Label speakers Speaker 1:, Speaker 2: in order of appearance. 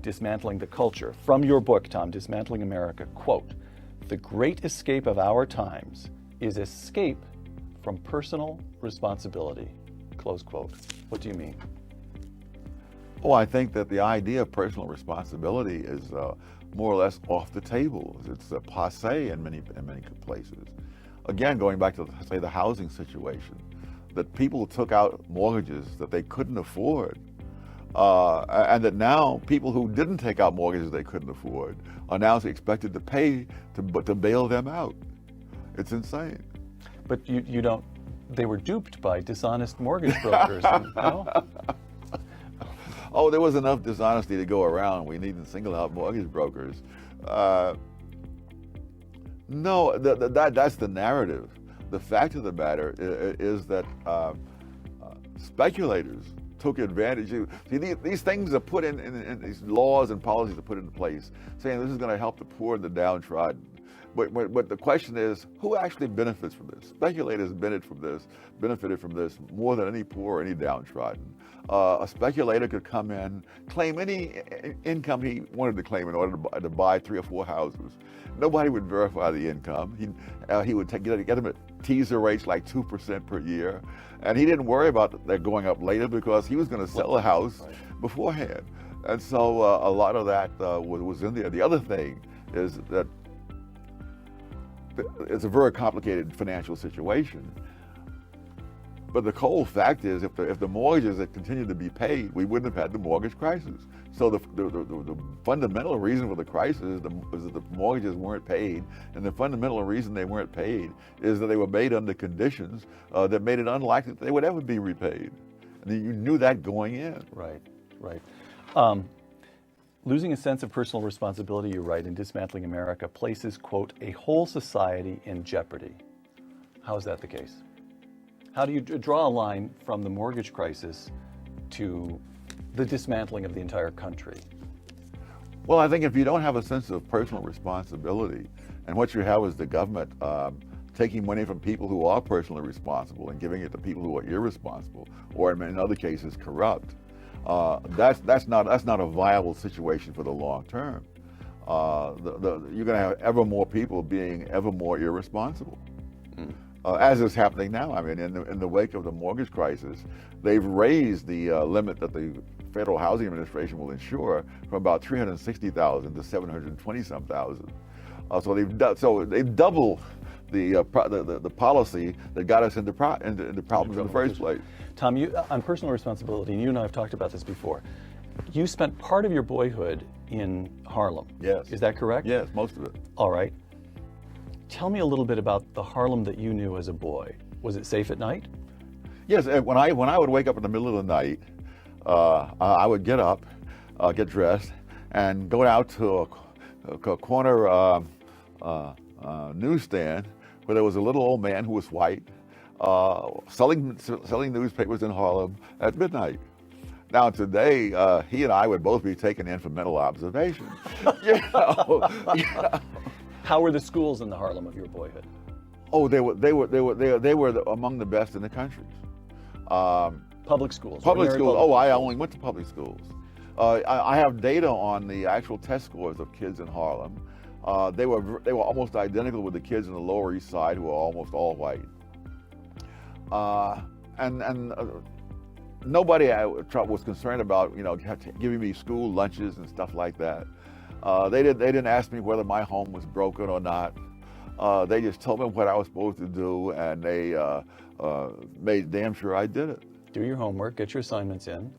Speaker 1: Dismantling the Culture, from your book, Tom, Dismantling America, quote, "The great escape of our times is escape from personal responsibility," close quote. What do you mean?
Speaker 2: Well, I think that the idea of personal responsibility is more or less off the table. It's passé in many places. Again, going back to, say, the housing situation, that people took out mortgages that they couldn't afford, and that now people who didn't take out mortgages they couldn't afford are now expected to pay to bail them out. It's insane.
Speaker 1: But you don't, they were duped by dishonest mortgage brokers, no?
Speaker 2: Oh, there was enough dishonesty to go around. We needn't single out mortgage brokers. No, that's the narrative. The fact of the matter is that speculators took advantage. See, these things are put in these laws and policies are put into place, saying this is going to help the poor and the downtrodden. But the question is, who actually benefits from this? Speculators benefited from this more than any poor or any downtrodden. A speculator could come in, claim any income he wanted to claim in order to buy 3 or 4 houses. Nobody would verify the income. He would get them at teaser rates like 2% per year. And he didn't worry about that going up later because he was going to sell a house beforehand. And so a lot of that was in there. The other thing is that it's a very complicated financial situation. But the cold fact is, if the mortgages had continued to be paid, we wouldn't have had the mortgage crisis. So the fundamental reason for the crisis is that the mortgages weren't paid, and the fundamental reason they weren't paid is that they were made under conditions that made it unlikely that they would ever be repaid. And you knew that going in.
Speaker 1: Right. Losing a sense of personal responsibility, you write, in Dismantling America places, quote, "a whole society in jeopardy." How is that the case? How do you draw a line from the mortgage crisis to the dismantling of the entire country?
Speaker 2: Well, I think if you don't have a sense of personal responsibility, and what you have is the government taking money from people who are personally responsible and giving it to people who are irresponsible, or in other cases corrupt, that's not a viable situation for the long term. You're going to have ever more people being ever more irresponsible. As is happening now. I mean, in the wake of the mortgage crisis, they've raised the limit that the Federal Housing Administration will insure from about 360,000 to 720-some thousand. So they've doubled the policy that got us into problems in the first place.
Speaker 1: Tom, you, on personal responsibility, and you and I have talked about this before. You spent part of your boyhood in Harlem.
Speaker 2: Yes.
Speaker 1: Is that correct?
Speaker 2: Yes, most of it.
Speaker 1: All right. Tell me a little bit about the Harlem that you knew as a boy. Was it safe at night?
Speaker 2: Yes, when I would wake up in the middle of the night, I would get up, get dressed, and go out to a corner newsstand where there was a little old man who was white selling newspapers in Harlem at midnight. Now today, he and I would both be taken in for mental observation. You know.
Speaker 1: How were the schools in the Harlem of your boyhood?
Speaker 2: Oh, they were among the best in the country.
Speaker 1: Public schools.
Speaker 2: Public schools. Oh, I only went to public schools. I have data on the actual test scores of kids in Harlem. They were almost identical with the kids in the Lower East Side, who were almost all white. Nobody was concerned about giving me school lunches and stuff like that. They didn't ask me whether my home was broken or not. They just told me what I was supposed to do, and they made damn sure I did it.
Speaker 1: Do your homework, get your assignments in.